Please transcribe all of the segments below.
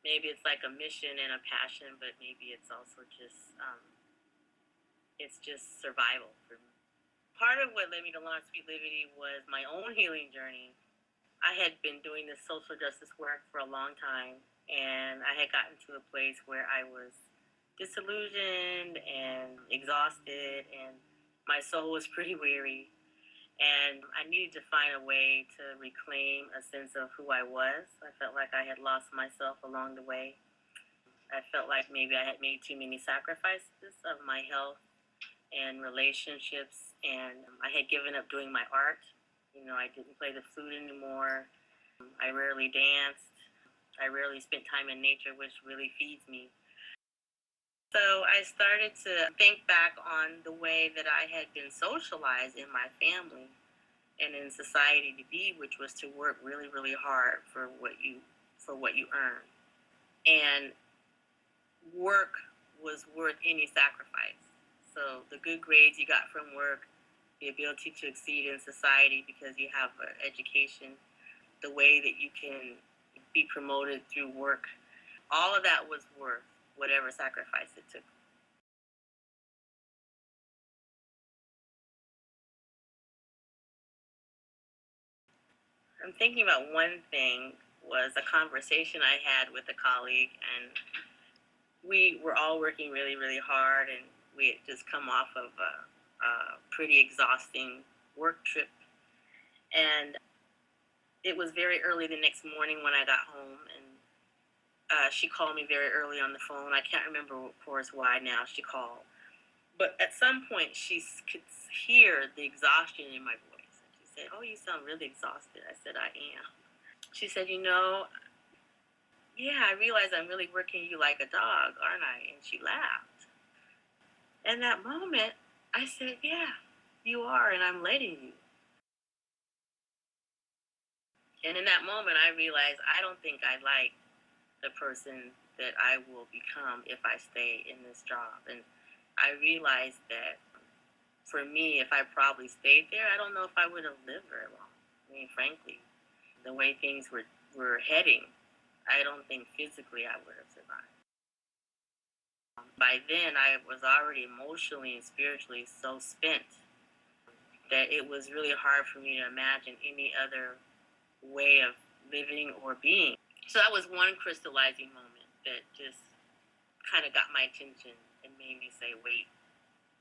maybe it's like a mission and a passion, but maybe it's also just survival for me. Part of what led me to launch Sweet Livity was my own healing journey. I had been doing this social justice work for a long time, and I had gotten to a place where I was disillusioned and exhausted, and my soul was pretty weary. And I needed to find a way to reclaim a sense of who I was. I felt like I had lost myself along the way. I felt like maybe I had made too many sacrifices of my health and relationships, and I had given up doing my art. I didn't play the flute anymore. I rarely danced. I rarely spent time in nature, which really feeds me. So I started to think back on the way that I had been socialized in my family and in society to be, which was to work really, really hard for what you earn. And work was worth any sacrifice. So the good grades you got from work, the ability to exceed in society because you have an education, the way that you can be promoted through work, all of that was worth whatever sacrifice it took. I'm thinking about one thing was a conversation I had with a colleague, and we were all working really, really hard, and we had just come off of a pretty exhausting work trip. And it was very early the next morning when I got home, and she called me very early on the phone. I can't remember, of course, why now she called. But at some point, she could hear the exhaustion in my voice. And she said, "Oh, you sound really exhausted." I said, "I am." She said, "Yeah, I realize I'm really working you like a dog, aren't I?" And she laughed. In that moment, I said, "Yeah, you are, and I'm letting you." And in that moment, I realized I don't think I like the person that I will become if I stay in this job. And I realized that for me, if I probably stayed there, I don't know if I would have lived very long. I mean, frankly, the way things were heading, I don't think physically I would have survived. By then, I was already emotionally and spiritually so spent that it was really hard for me to imagine any other way of living or being. So that was one crystallizing moment that just kind of got my attention and made me say, wait,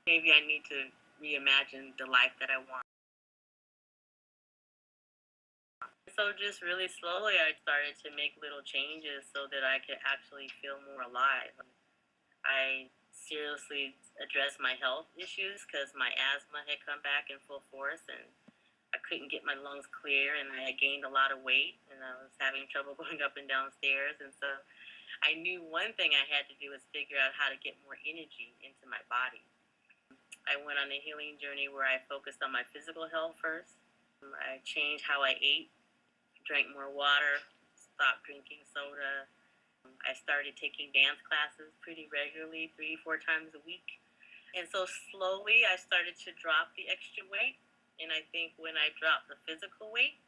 maybe I need to reimagine the life that I want. So just really slowly, I started to make little changes so that I could actually feel more alive. I seriously addressed my health issues because my asthma had come back in full force, and I couldn't get my lungs clear, and I had gained a lot of weight, and I was having trouble going up and down stairs. And so I knew one thing I had to do was figure out how to get more energy into my body. I went on a healing journey where I focused on my physical health first. I changed how I ate, drank more water, stopped drinking soda. I started taking dance classes pretty regularly, 3, 4 times a week. And so slowly I started to drop the extra weight. And I think when I dropped the physical weight,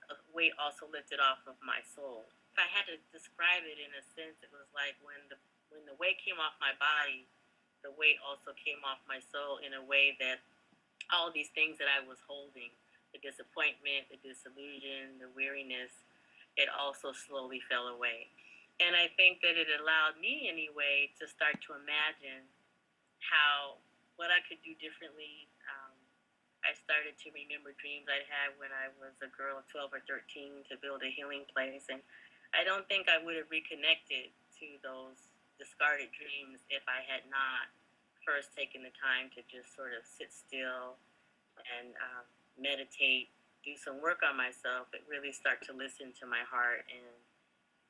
the weight also lifted off of my soul. If I had to describe it in a sense, it was like when the weight came off my body, the weight also came off my soul in a way that all these things that I was holding, the disappointment, the disillusion, the weariness, it also slowly fell away. And I think that it allowed me anyway to start to imagine what I could do differently. I started to remember dreams I had when I was a girl of 12 or 13 to build a healing place. And I don't think I would have reconnected to those discarded dreams if I had not first taken the time to just sort of sit still and meditate, do some work on myself, but really start to listen to my heart and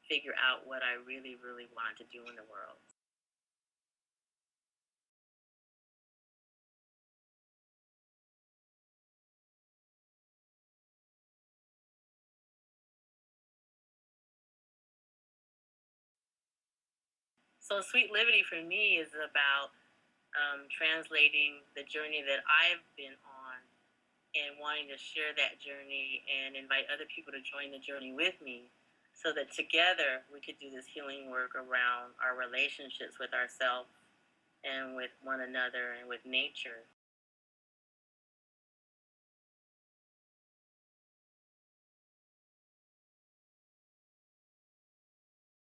figure out what I really, really want to do in the world. So Sweet Livity for me is about translating the journey that I've been on and wanting to share that journey and invite other people to join the journey with me. so that together we could do this healing work around our relationships with ourselves and with one another and with nature.